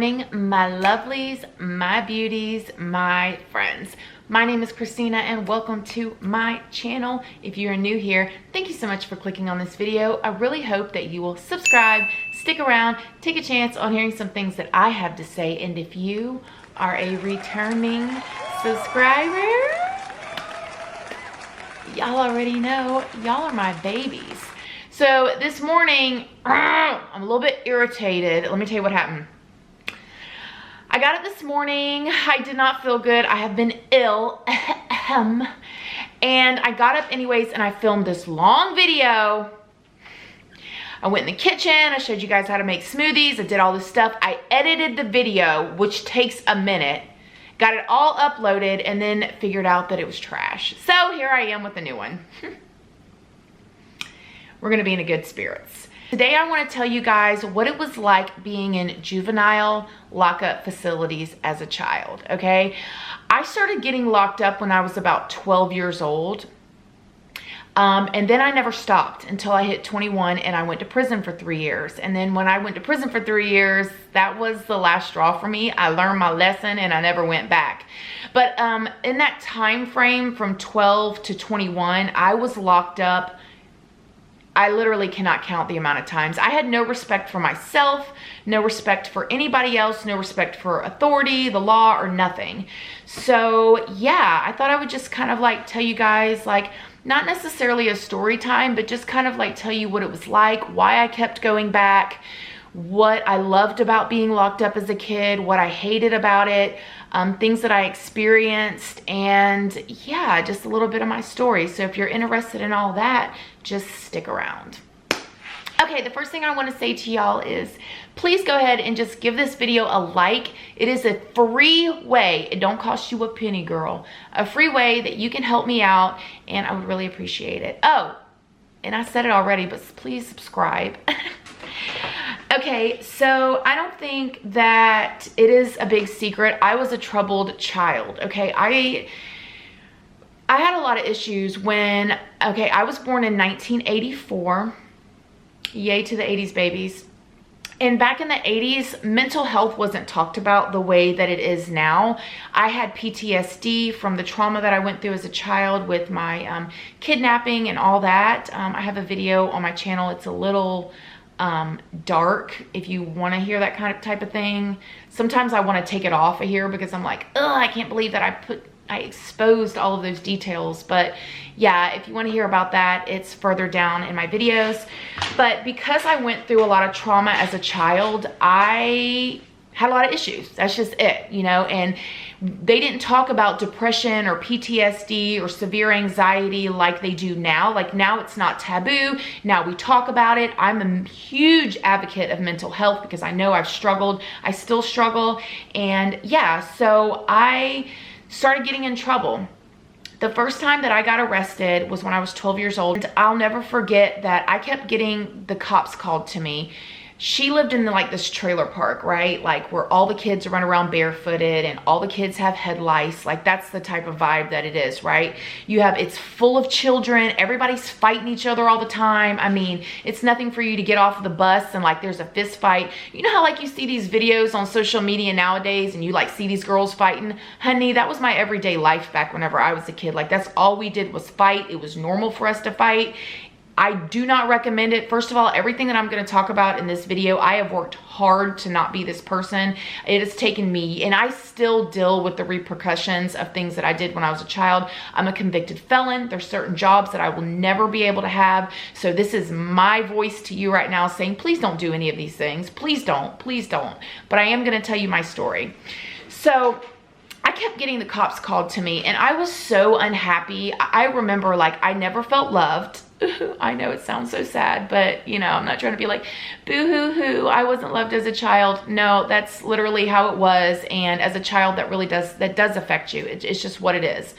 morning, my lovelies, my beauties, my friends. My name is Christina and welcome to my channel. If you're new here, thank you so much for clicking on this video. I really hope that you will subscribe, stick around, take a chance on hearing some things that I have to say. And if you are a returning subscriber, y'all already know, y'all are my babies. So this morning, I'm a little bit irritated. Let me tell you what happened. I got it this morning. I did not feel good. I have been ill. And I got up anyways and I filmed this long video. I went in the kitchen. I showed you guys how to make smoothies. I did all this stuff. I edited the video, which takes a minute. Got it all uploaded and then figured out that it was trash. So here I am with a new one. We're gonna be in a good spirits. Today I wanna tell you guys what it was like being in juvenile lockup facilities as a child, okay? I started getting locked up when I was about 12 years old. And then I never stopped until I hit 21 and I went to prison for 3 years. And then when I went to prison for 3 years, that was the last straw for me. I learned my lesson and I never went back. But in that time frame from 12 to 21, I was locked up. I literally cannot count the amount of times. I had no respect for myself, no respect for anybody else, no respect for authority, the law, or nothing. So yeah, I thought I would just kind of like tell you guys, like, not necessarily a story time, but just kind of like tell you what it was like, why I kept going back, what I loved about being locked up as a kid, what I hated about it, things that I experienced, and yeah, just a little bit of my story. So if you're interested in all that, just stick around. Okay, the first thing I want to say to y'all is please go ahead and just give this video a like. It is a free way. It don't cost you a penny, girl. A free way that you can help me out, and I would really appreciate it. Oh, and I said it already, but please subscribe. Okay, so I don't think that it is a big secret. I was a troubled child, okay? I had a lot of issues when, okay, I was born in 1984. Yay to the 80s babies. And back in the 80s, mental health wasn't talked about the way that it is now. I had PTSD from the trauma that I went through as a child with my kidnapping and all that. I have a video on my channel. It's a little dark if you want to hear that kind of type of thing. Sometimes I want to take it off of here because I'm like, oh, I can't believe that I exposed all of those details. But yeah, if you want to hear about that, it's further down in my videos. But because I went through a lot of trauma as a child, I had a lot of issues. That's just it, you know, and they didn't talk about depression or PTSD or severe anxiety like they do now. Like now it's not taboo. Now we talk about it. I'm a huge advocate of mental health because I know I've struggled. I still struggle. And yeah, so I started getting in trouble. The first time that I got arrested was when I was 12 years old. And I'll never forget that I kept getting the cops called to me. She lived in like this trailer park, right? Like where all the kids run around barefooted and all the kids have head lice. Like that's the type of vibe that it is, right? It's full of children. Everybody's fighting each other all the time. I mean, it's nothing for you to get off of the bus and like there's a fist fight. You know how like you see these videos on social media nowadays and you like see these girls fighting? Honey, that was my everyday life back whenever I was a kid. Like that's all we did was fight. It was normal for us to fight. I do not recommend it. First of all, everything that I'm going to talk about in this video, I have worked hard to not be this person. It has taken me, and I still deal with the repercussions of things that I did when I was a child. I'm a convicted felon. There's certain jobs that I will never be able to have. So this is my voice to you right now saying, please don't do any of these things. Please don't. Please don't. But I am going to tell you my story. So I kept getting the cops called to me, and I was so unhappy. I remember like I never felt loved. I know it sounds so sad, but you know, I'm not trying to be like boo-hoo-hoo, I wasn't loved as a child. No, that's literally how it was. And as a child, that does affect you. It's just what it is.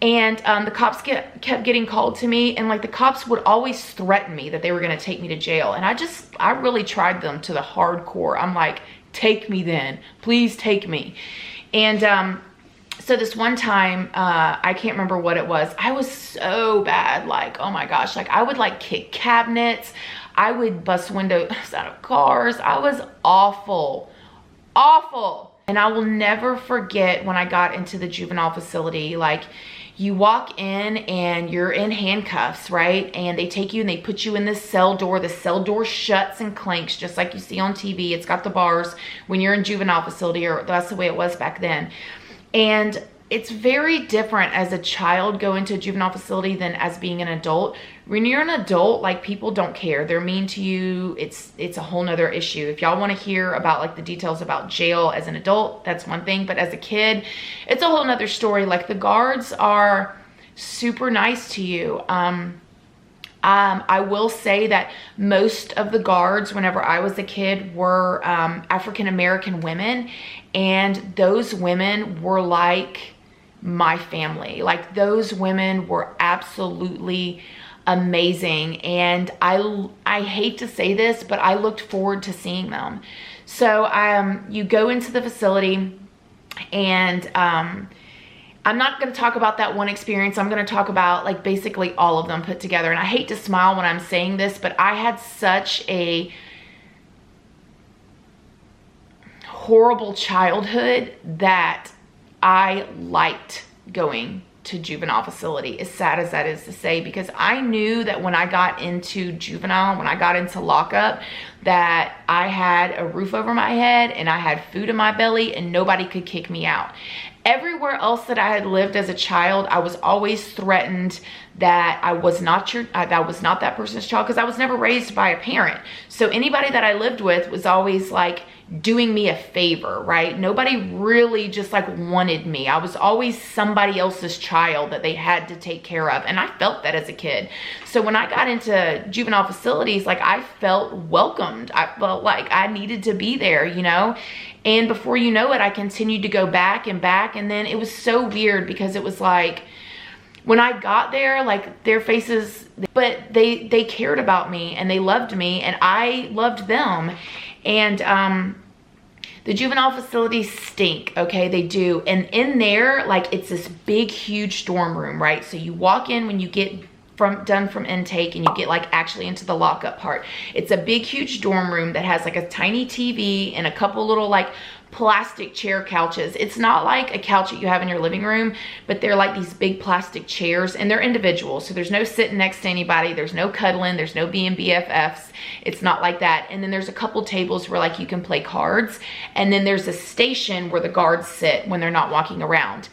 And the cops kept getting called to me, and like the cops would always threaten me that they were going to take me to jail. And I really tried them to the hardcore. I'm like, take me then, please take me. And so this one time, I can't remember what it was. I was so bad, like, oh my gosh, like I would like kick cabinets. I would bust windows out of cars. I was awful. awful. And I will never forget when I got into the juvenile facility, like, you walk in and you're in handcuffs, right? And they take you and they put you in this cell door. The cell door shuts and clanks just like you see on TV. It's got the bars when you're in juvenile facility, or that's the way it was back then. And it's very different as a child going to a juvenile facility than as being an adult. When you're an adult, like, people don't care. They're mean to you. It's a whole nother issue. If y'all want to hear about like the details about jail as an adult, that's one thing. But as a kid, it's a whole nother story. Like, the guards are super nice to you. I will say that most of the guards, whenever I was a kid, were African-American women. And those women were like my family. Like, those women were absolutely amazing. And I hate to say this, but I looked forward to seeing them. So you go into the facility, and I'm not going to talk about that one experience. I'm going to talk about like basically all of them put together. And I hate to smile when I'm saying this, but I had such a horrible childhood that I liked going to juvenile facility, as sad as that is to say, because I knew that when I got into juvenile, when I got into lockup, that I had a roof over my head and I had food in my belly and nobody could kick me out. Everywhere else that I had lived as a child, I was always threatened that I was not that person's child, because I was never raised by a parent. So anybody that I lived with was always like doing me a favor, right? Nobody really just like wanted me. I was always somebody else's child that they had to take care of. And I felt that as a kid. So when I got into juvenile facilities, like, I felt welcomed. I felt like I needed to be there, you know? And before you know it, I continued to go back and back. And then it was so weird because it was like, when I got there, like, their faces, but they cared about me and they loved me and I loved them. And the juvenile facilities stink, okay? They do. And in there, like, it's this big, huge dorm room, right? So you walk in when you get done from intake and you get like actually into the lockup part. It's a big, huge dorm room that has like a tiny TV and a couple little like plastic chair couches. It's not like a couch that you have in your living room, but they're like these big plastic chairs, and they're individual. So there's no sitting next to anybody. There's no cuddling. There's no being BFFs. It's not like that. And then there's a couple tables where like you can play cards. And then there's a station where the guards sit when they're not walking around.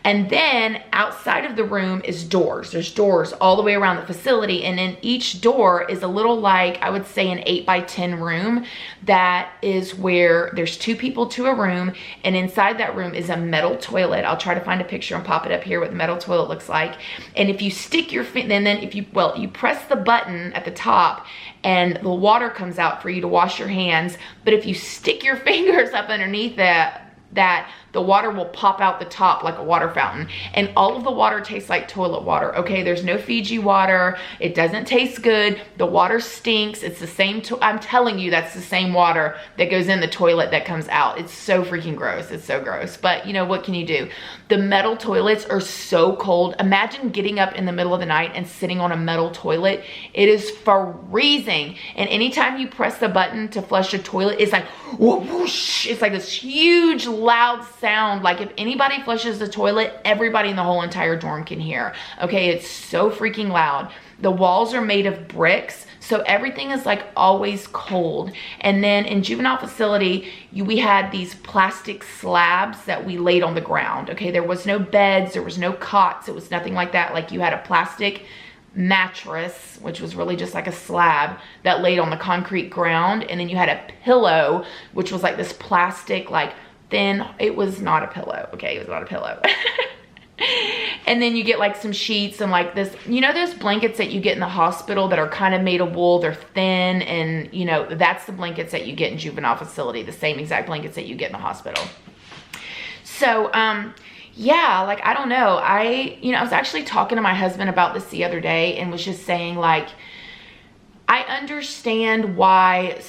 And then outside of the room is doors. There's doors all the way around the facility. And in each door is a little, like, I would say an 8x10 room that is where there's 2 people to a room. And inside that room is a metal toilet. I'll try to find a picture and pop it up here what the metal toilet looks like. And if you stick your finger, then if you, well, you press the button at the top and the water comes out for you to wash your hands. But if you stick your fingers up underneath that the water will pop out the top like a water fountain, and all of the water tastes like toilet water. Okay, there's no Fiji water. It doesn't taste good. The water stinks. It's the same, I'm telling you, that's the same water that goes in the toilet that comes out. It's so freaking gross. It's so gross. But you know, what can you do? The metal toilets are so cold. Imagine getting up in the middle of the night and sitting on a metal toilet. It is freezing. And anytime you press the button to flush a toilet, it's like whoosh. It's like this huge loud sound. Like, if anybody flushes the toilet, everybody in the whole entire dorm can hear. Okay, it's so freaking loud. The walls are made of bricks, so everything is like always cold. And then in juvenile facility, we had these plastic slabs that we laid on the ground. Okay, there was no beds, there was no cots, it was nothing like that. Like, you had a plastic mattress, which was really just like a slab that laid on the concrete ground, and then you had a pillow, which was like this plastic, like thin, it was not a pillow. Okay, it was not a pillow. And then you get like some sheets and like this, you know, those blankets that you get in the hospital that are kind of made of wool, they're thin, and you know, that's the blankets that you get in juvenile facility, the same exact blankets that you get in the hospital. So yeah, like, I don't know, I was actually talking to my husband about this the other day and was just saying, like, I understand why,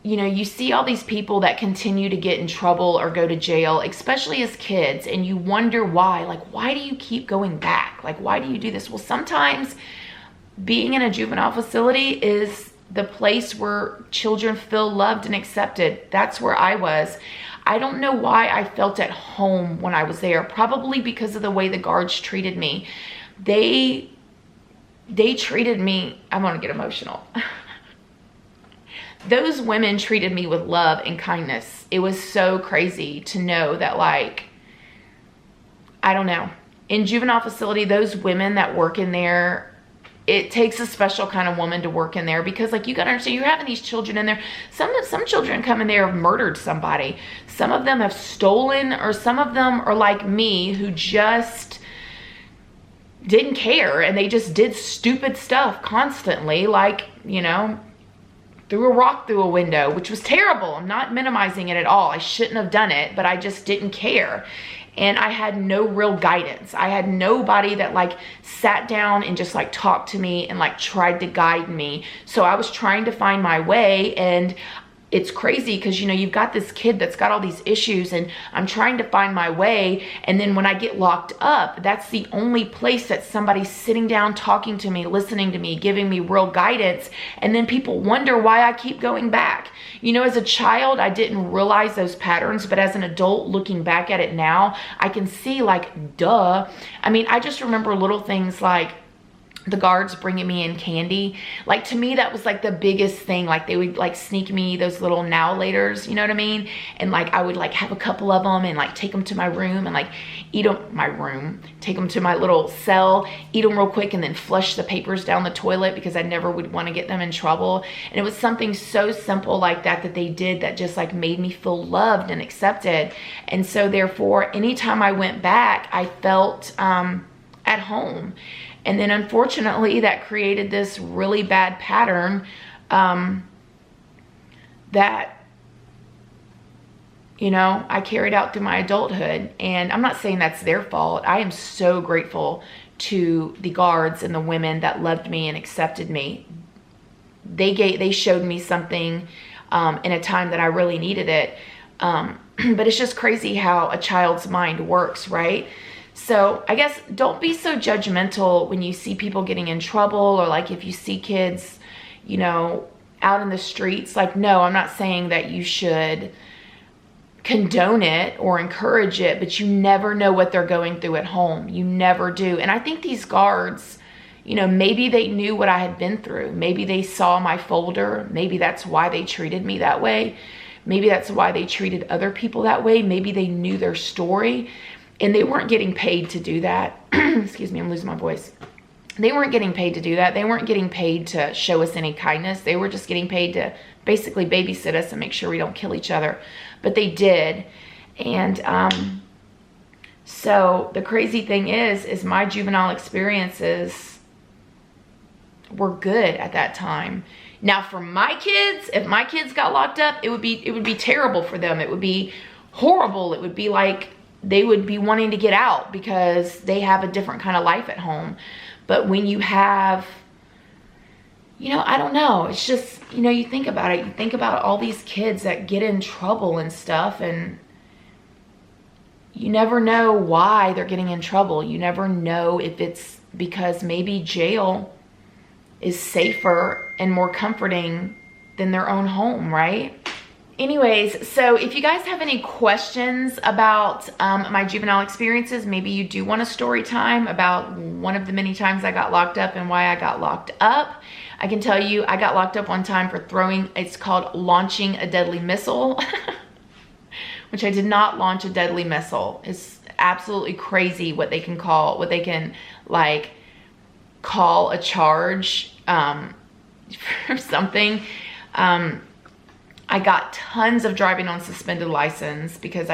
you know, you see all these people that continue to get in trouble or go to jail, especially as kids, and you wonder why. Like, why do you keep going back? Like, why do you do this? Well, sometimes being in a juvenile facility is the place where children feel loved and accepted. That's where I was. I don't know why I felt at home when I was there. Probably because of the way the guards treated me. They treated me, I'm gonna get emotional. Those women treated me with love and kindness. It was so crazy to know that, like, I don't know. In juvenile facility, those women that work in there, it takes a special kind of woman to work in there, because, like, you gotta understand, you're having these children in there. Some children come in there have murdered somebody. Some of them have stolen, or some of them are like me, who just didn't care and they just did stupid stuff constantly, like, you know, threw a rock through a window, which was terrible. I'm not minimizing it at all. I shouldn't have done it, but I just didn't care. And I had no real guidance. I had nobody that, like, sat down and just, like, talked to me and, like, tried to guide me. So I was trying to find my way, and it's crazy because, you know, you've got this kid that's got all these issues, and I'm trying to find my way. And then when I get locked up, that's the only place that somebody's sitting down, talking to me, listening to me, giving me real guidance. And then people wonder why I keep going back. You know, as a child, I didn't realize those patterns, but as an adult looking back at it now, I can see, like, duh. I mean, I just remember little things like the guards bringing me in candy. Like, to me, that was, like, the biggest thing. Like, they would, like, sneak me those little now laters, you know what I mean? And, like, I would, like, have a couple of them and, like, take them to my room and, like, eat them, take them to my little cell, eat them real quick, and then flush the papers down the toilet, because I never would want to get them in trouble. And it was something so simple like that that they did that just, like, made me feel loved and accepted. And so therefore, anytime I went back, I felt at home. And then unfortunately, that created this really bad pattern that, you know, I carried out through my adulthood. And I'm not saying that's their fault. I am so grateful to the guards and the women that loved me and accepted me. They showed me something in a time that I really needed it. But it's just crazy how a child's mind works, right? So I guess don't be so judgmental when you see people getting in trouble, or, like, if you see kids, you know, out in the streets. Like, no, I'm not saying that you should condone it or encourage it, but you never know what they're going through at home. You never do. And I think these guards, you know, maybe they knew what I had been through. Maybe they saw my folder. Maybe that's why they treated me that way. Maybe that's why they treated other people that way. Maybe they knew their story. And they weren't getting paid to do that. Excuse me, I'm losing my voice. They weren't getting paid to do that. They weren't getting paid to show us any kindness. They were just getting paid to basically babysit us and make sure we don't kill each other. But they did. And so the crazy thing is my juvenile experiences were good at that time. Now for my kids, if my kids got locked up, it would be terrible for them. It would be horrible. It would be like they would be wanting to get out because they have a different kind of life at home. But when you have, you know, I don't know, it's just, you know, you think about it. You think about all these kids that get in trouble and stuff, and you never know why they're getting in trouble. You never know if it's because maybe jail is safer and more comforting than their own home, right? Anyways, so if you guys have any questions about my juvenile experiences, maybe you do want a story time about one of the many times I got locked up and why I got locked up. I can tell you I got locked up one time for throwing, it's called launching a deadly missile, which I did not launch a deadly missile. It's absolutely crazy what they can call, like call a charge for something. I got tons of driving on suspended license because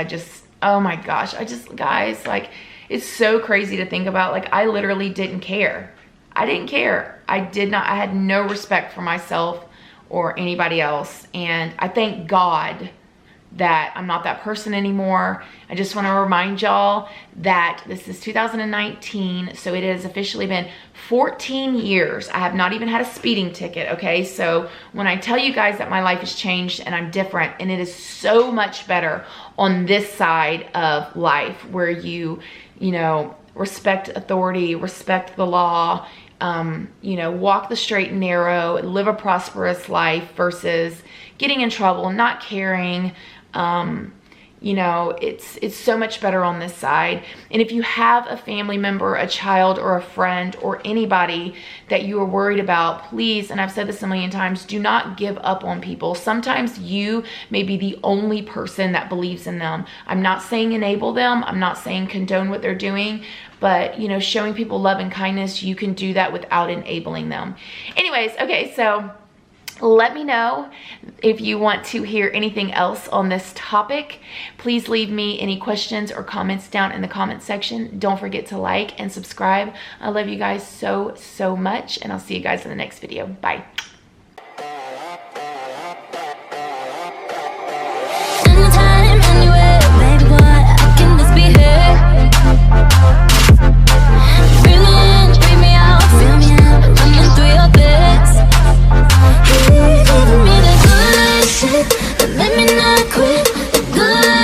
oh my gosh, guys, like, it's so crazy to think about. Like, I literally didn't care. I didn't care. I had no respect for myself or anybody else. And I thank God that I'm not that person anymore. I just want to remind y'all that this is 2019, so it has officially been 14 years. I have not even had a speeding ticket, okay? So when I tell you guys that my life has changed and I'm different, and it is so much better on this side of life where you know, respect authority, respect the law, you know, walk the straight and narrow, live a prosperous life versus getting in trouble, not caring, you know, it's so much better on this side. And if you have a family member, a child, or a friend, or anybody that you are worried about, please, and I've said this a million times, do not give up on people. Sometimes you may be the only person that believes in them. I'm not saying enable them. I'm not saying condone what they're doing, but, you know, showing people love and kindness, you can do that without enabling them. Anyways, okay, so let me know if you want to hear anything else on this topic. Please leave me any questions or comments down in the comment section. Don't forget to like and subscribe. I love you guys so, so much, and I'll see you guys in the next video. Bye.